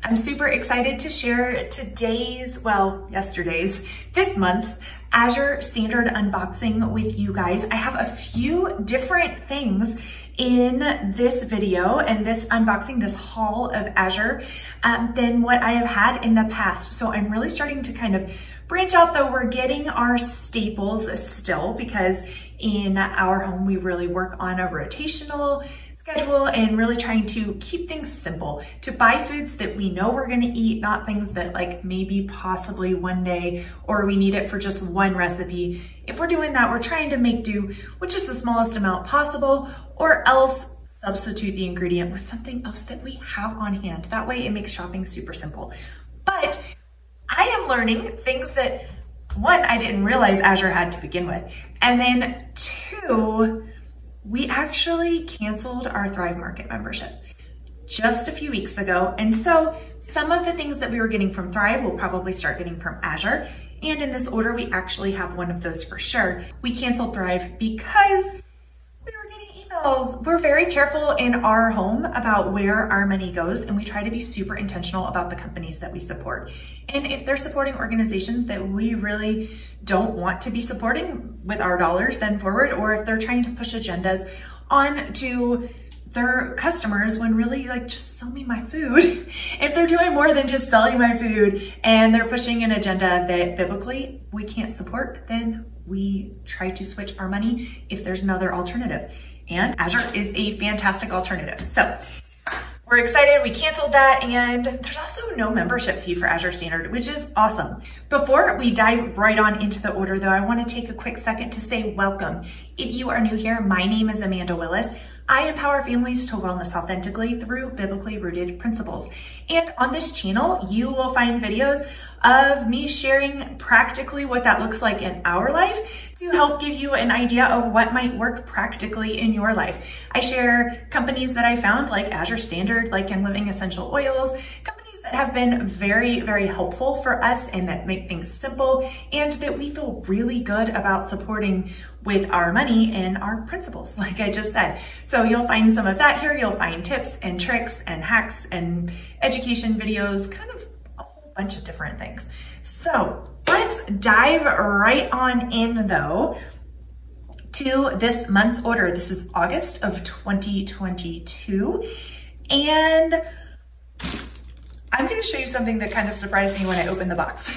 I'm super excited to share yesterday's, this month's Azure Standard unboxing with you guys. I have a few different things in this video and this unboxing, this haul of Azure, than what I have had in the past. So I'm really starting to kind of branch out, though we're getting our staples still, because in our home, we really work on a rotational schedule and really trying to keep things simple, to buy foods that we know we're gonna eat, not things that like maybe possibly one day, or we need it for just one recipe. If we're doing that, we're trying to make do with just the smallest amount possible, or else substitute the ingredient with something else that we have on hand. That way it makes shopping super simple. But I am learning things that, one, I didn't realize Azure had to begin with, and then two, we actually canceled our Thrive Market membership just a few weeks ago. And so some of the things that we were getting from Thrive, we'll probably start getting from Azure. And in this order, we actually have one of those for sure. We canceled Thrive because we were getting emails. We're very careful in our home about where our money goes, and we try to be super intentional about the companies that we support. And if they're supporting organizations that we really don't want to be supporting with our dollars, then forward, or if they're trying to push agendas on to their customers when really like, just sell me my food. If they're doing more than just selling my food and they're pushing an agenda that biblically we can't support, then we try to switch our money if there's another alternative. And Azure is a fantastic alternative. So we're excited, we canceled that, and there's also no membership fee for Azure Standard, which is awesome. Before we dive right on into the order though, I wanna take a quick second to say welcome. If you are new here, my name is Amanda Willis. I empower families to wellness authentically through biblically rooted principles. And on this channel, you will find videos of me sharing practically what that looks like in our life to help give you an idea of what might work practically in your life. I share companies that I found like Azure Standard, like Young Living Essential Oils, companies that have been very, very helpful for us and that make things simple and that we feel really good about supporting with our money and our principles, like I just said. So you'll find some of that here. You'll find tips and tricks and hacks and education videos, kind of a whole bunch of different things. So let's dive right on in though to this month's order. This is August of 2022. And I'm gonna show you something that kind of surprised me when I opened the box.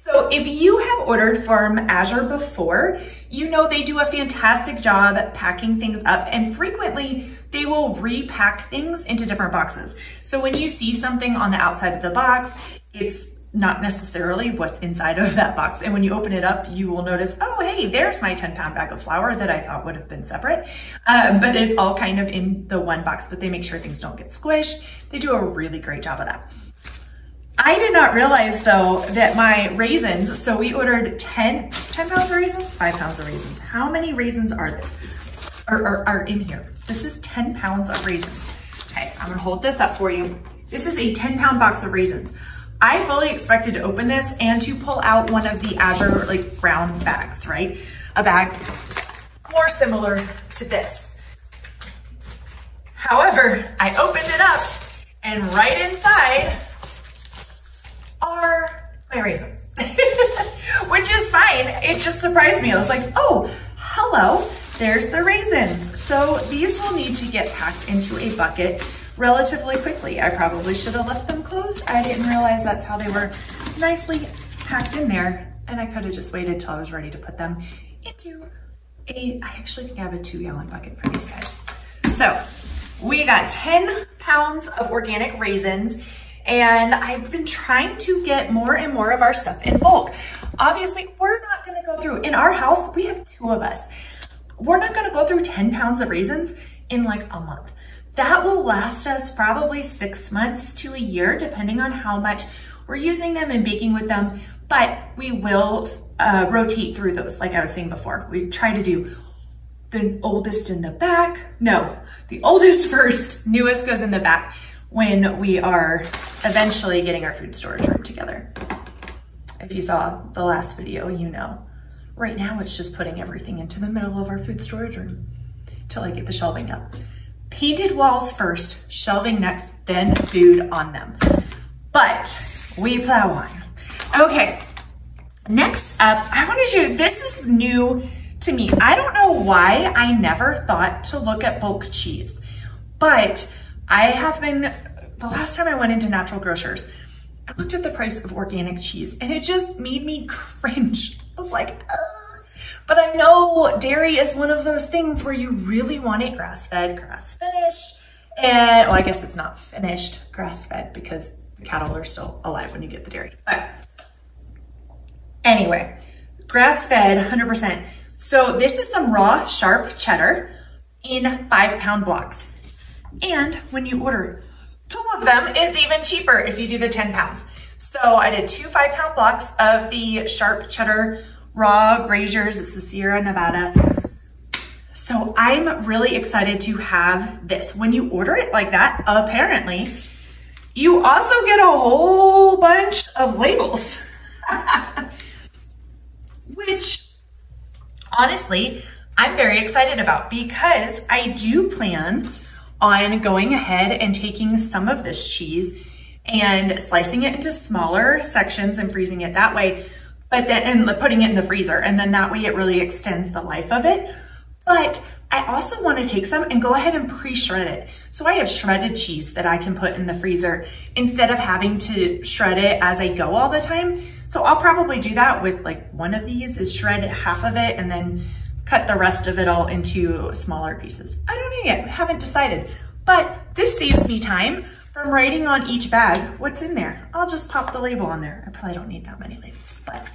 So if you have ordered from Azure before, you know they do a fantastic job packing things up, and frequently they will repack things into different boxes. So when you see something on the outside of the box, it's not necessarily what's inside of that box. And when you open it up, you will notice, oh, hey, there's my 10-pound bag of flour that I thought would have been separate. But it's all kind of in the one box, but they make sure things don't get squished. They do a really great job of that. I did not realize though that my raisins, so we ordered 10 pounds of raisins, 5 pounds of raisins. How many raisins are this, are in here? This is 10 pounds of raisins. Okay, I'm gonna hold this up for you. This is a 10-pound box of raisins. I fully expected to open this and to pull out one of the Azure like brown bags, right? A bag more similar to this. However, I opened it up and right inside are my raisins, which is fine. It just surprised me. I was like, oh, hello, there's the raisins. So these will need to get packed into a bucket relatively quickly. I probably should have left them closed. I didn't realize that's how they were nicely packed in there. And I could have just waited till I was ready to put them into I actually think I have a 2-gallon bucket for these guys. So we got 10 pounds of organic raisins, and I've been trying to get more and more of our stuff in bulk. Obviously, we're not gonna go through, in our house, we have 2 of us. We're not gonna go through 10 pounds of raisins in like a month. That will last us probably 6 months to a year, depending on how much we're using them and baking with them, but we will rotate through those, like I was saying before. We try to do the oldest in the back. No, the oldest first, newest goes in the back when we are eventually getting our food storage room together. If you saw the last video, you know. Right now, it's just putting everything into the middle of our food storage room till I get the shelving up. painted walls first, shelving next, then food on them. But we plow on. Okay, next up, I want to show you, this is new to me. I don't know why I never thought to look at bulk cheese, but I have been, the last time I went into natural grocers, I looked at the price of organic cheese and it just made me cringe. I was like, ugh. But I know dairy is one of those things where you really want it grass-fed, grass-finished, and, well, I guess it's not finished grass-fed because the cattle are still alive when you get the dairy. But anyway, grass-fed, 100%. So this is some raw, sharp cheddar in 5-pound blocks. And when you order 2 of them, it's even cheaper if you do the 10 pounds. So I did 2 5-pound blocks of the sharp cheddar raw Graziers. It's the Sierra Nevada. So I'm really excited to have this. When you order it like that, apparently, you also get a whole bunch of labels, which honestly, I'm very excited about because I do plan on going ahead and taking some of this cheese and slicing it into smaller sections and freezing it that way, but then and putting it in the freezer, and then that way it really extends the life of it. But I also want to take some and go ahead and pre-shred it. So I have shredded cheese that I can put in the freezer instead of having to shred it as I go all the time. So I'll probably do that with like one of these, is shred half of it and then cut the rest of it all into smaller pieces. I don't know yet, I haven't decided. But this saves me time from writing on each bag what's in there. I'll just pop the label on there. I probably don't need that many labels, but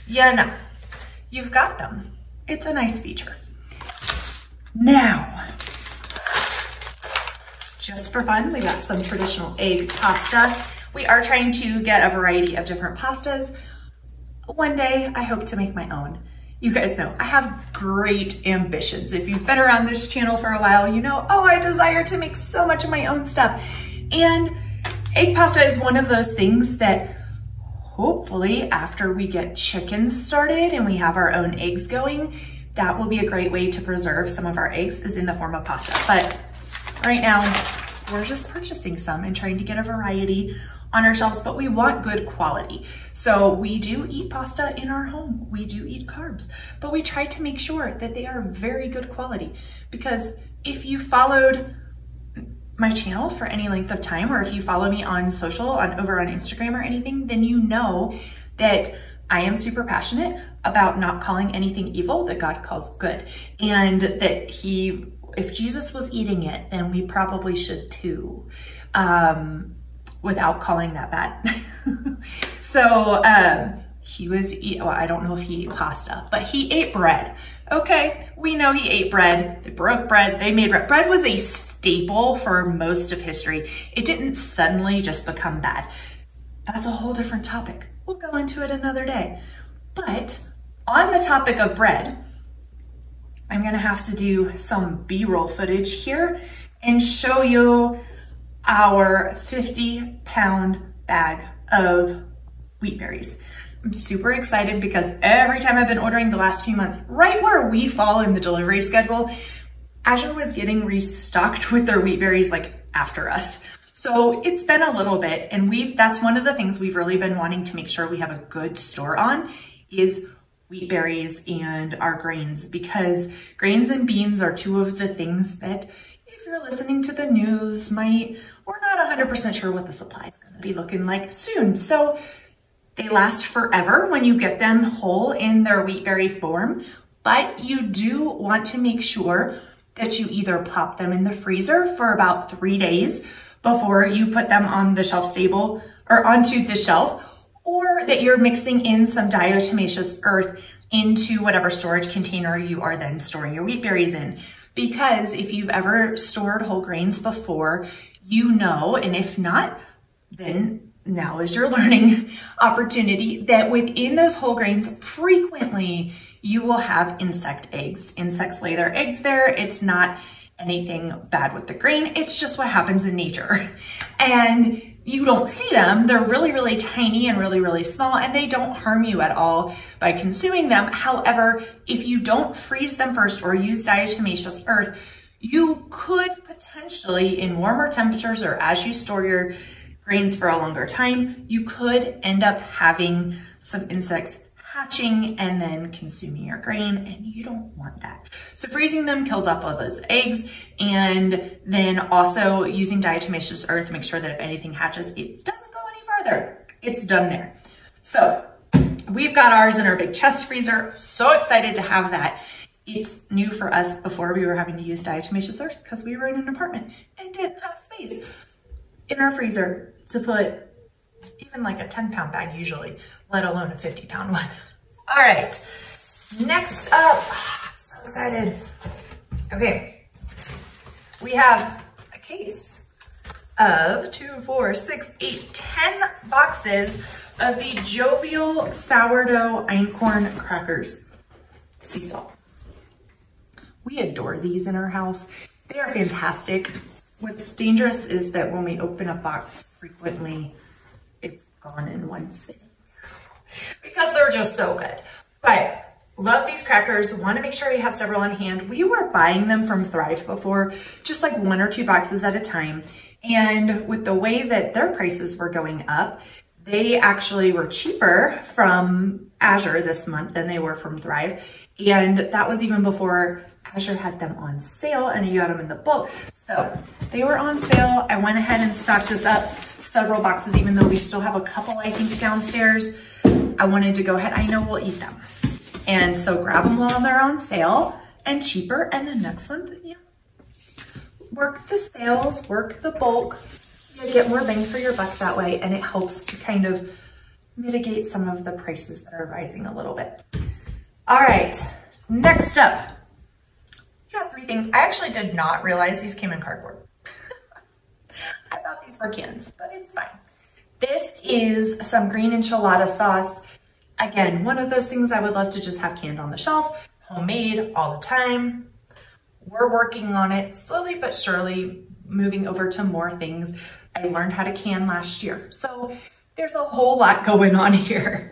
yeah, no, you've got them. It's a nice feature. Now, just for fun, we got some traditional egg pasta. We are trying to get a variety of different pastas. One day, I hope to make my own. You guys know, I have great ambitions. If you've been around this channel for a while, you know, oh, I desire to make so much of my own stuff. And egg pasta is one of those things that hopefully after we get chickens started and we have our own eggs going, that will be a great way to preserve some of our eggs, is in the form of pasta. But right now, we're just purchasing some and trying to get a variety on our shelves, but we want good quality. So we do eat pasta in our home. We do eat carbs, but we try to make sure that they are very good quality, because if you followed my channel for any length of time, or if you follow me on social, over on Instagram or anything, then you know that I am super passionate about not calling anything evil that God calls good. And that if Jesus was eating it, then we probably should too, without calling that bad. So well, I don't know if he ate pasta, but he ate bread. Okay, we know he ate bread. They broke bread, they made bread. Bread was a staple for most of history. It didn't suddenly just become bad. That's a whole different topic. We'll go into it another day. But on the topic of bread, I'm gonna have to do some B-roll footage here and show you our 50-pound bag of wheat berries. I'm super excited because every time I've been ordering the last few months, right where we fall in the delivery schedule, Azure was getting restocked with their wheat berries like after us. So it's been a little bit, and that's one of the things we've really been wanting to make sure we have a good store on, is wheat berries and our grains, because grains and beans are two of the things that, if you're listening to the news, we're not 100% sure what the supply is going to be looking like soon. So they last forever when you get them whole in their wheat berry form, but you do want to make sure that you either pop them in the freezer for about 3 days before you put them on the shelf stable or onto the shelf, or that you're mixing in some diatomaceous earth into whatever storage container you are then storing your wheat berries in. Because if you've ever stored whole grains before, you know, and if not, then now is your learning opportunity, that within those whole grains, frequently you will have insect eggs. Insects lay their eggs there. It's not anything bad with the grain. It's just what happens in nature. And you don't see them. They're really, really tiny and really, really small, and they don't harm you at all by consuming them. However, if you don't freeze them first or use diatomaceous earth, You could potentially, in warmer temperatures or as you store your grains for a longer time, you could end up having some insects hatching and then consuming your grain, and you don't want that. So freezing them kills off all those eggs, and then also using diatomaceous earth, make sure that if anything hatches, it doesn't go any farther. It's done there. So we've got ours in our big chest freezer. So excited to have that. It's new for us. Before we were having to use diatomaceous earth because we were in an apartment and didn't have space in our freezer to put even like a 10-pound bag usually, let alone a 50-pound one. All right, next up, so excited. Okay, we have a case of 2, 4, 6, 8, 10 boxes of the Jovial Sourdough Einkorn Crackers sea salt. We adore these in our house. They are fantastic. What's dangerous is that when we open a box frequently, it's gone in one sitting because they're just so good. But love these crackers. Want to make sure you have several on hand. We were buying them from Thrive before, just like 1 or 2 boxes at a time. And with the way that their prices were going up, they actually were cheaper from Azure this month than they were from Thrive. And that was even before Azure had them on sale and you got them in the bulk. So they were on sale. I went ahead and stocked this up, several boxes, even though we still have a couple, I think, downstairs. I wanted to go ahead. I know we'll eat them. And so grab them while they're on sale and cheaper. And the next one, you know, work the sales, work the bulk. You get more bang for your buck that way. And it helps to kind of mitigate some of the prices that are rising a little bit. All right, next up. Got 3 things. I actually did not realize these came in cardboard. I thought these were cans, but it's fine. This is some green enchilada sauce. Again, one of those things I would love to just have canned on the shelf, homemade all the time. We're working on it slowly but surely, moving over to more things. I learned how to can last year. So there's a whole lot going on here.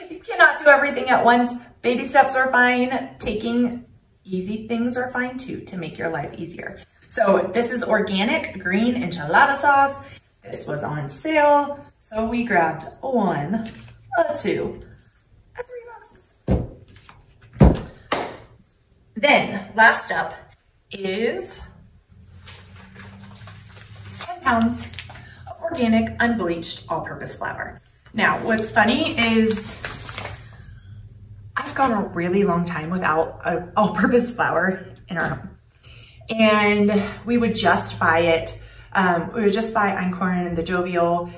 You cannot do everything at once. Baby steps are fine. Taking easy things are fine too, to make your life easier. So this is organic green enchilada sauce. This was on sale. So we grabbed 1, 2, 3 boxes. Then last up is 10 pounds of organic unbleached all-purpose flour. Now, what's funny is I've gone a really long time without all-purpose flour in our home. And we would just buy it. We would just buy Einkorn and the Jovial.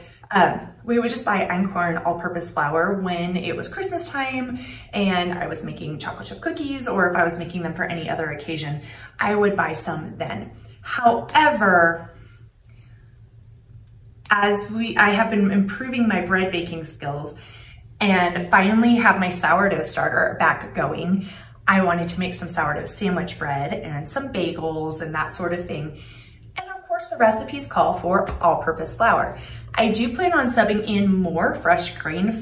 We would just buy Einkorn all-purpose flour when it was Christmas time and I was making chocolate chip cookies, or if I was making them for any other occasion, I would buy some then. However, I have been improving my bread baking skills and finally have my sourdough starter back going, I wanted to make some sourdough sandwich bread and some bagels and that sort of thing. And of course the recipes call for all-purpose flour. I do plan on subbing in more fresh ground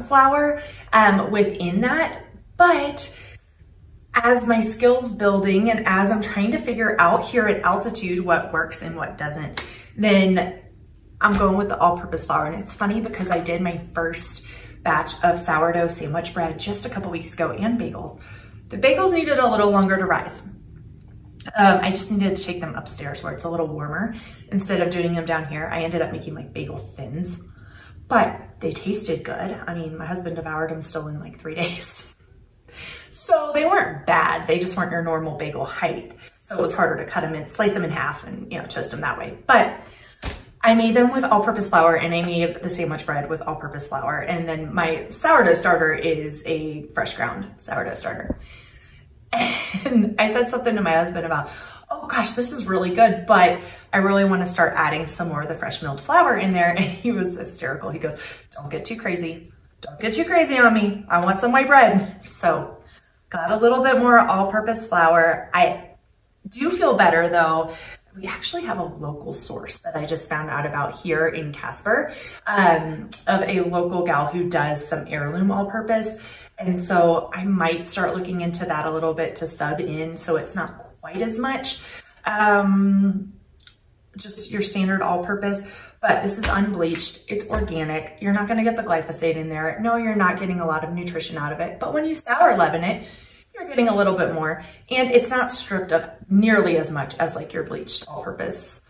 flour within that, but as my skills building and as I'm trying to figure out here at altitude what works and what doesn't, then I'm going with the all-purpose flour. And it's funny because I did my first batch of sourdough sandwich bread just a couple weeks ago and bagels. The bagels needed a little longer to rise. I just needed to take them upstairs where it's a little warmer. Instead of doing them down here, I ended up making like bagel thins, but they tasted good. I mean, my husband devoured them still in like 3 days. So they weren't bad. They just weren't your normal bagel height. So it was harder to cut them in, slice them in half and, you know, toast them that way. But I made them with all-purpose flour and I made the sandwich bread with all-purpose flour. And then my sourdough starter is a fresh ground sourdough starter. And I said something to my husband about, oh gosh, this is really good, but I really want to start adding some more of the fresh milled flour in there. And he was hysterical. He goes, don't get too crazy. Don't get too crazy on me. I want some white bread. So got a little bit more all-purpose flour. I do feel better though We actually have a local source that I just found out about here in Casper, of a local gal who does some heirloom all-purpose. And so I might start looking into that a little bit to sub in so it's not quite as much, just your standard all-purpose. But this is unbleached, it's organic. You're not gonna get the glyphosate in there. No, you're not getting a lot of nutrition out of it. But when you sour leaven it, you're getting a little bit more, and it's not stripped up nearly as much as like your bleached all-purpose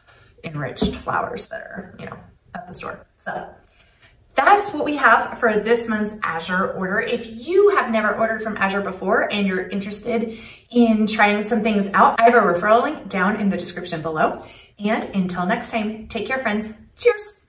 enriched flours that are, you know, at the store. So that's what we have for this month's Azure order. If you have never ordered from Azure before and you're interested in trying some things out, I have a referral link down in the description below. And until next time, take care, friends. Cheers.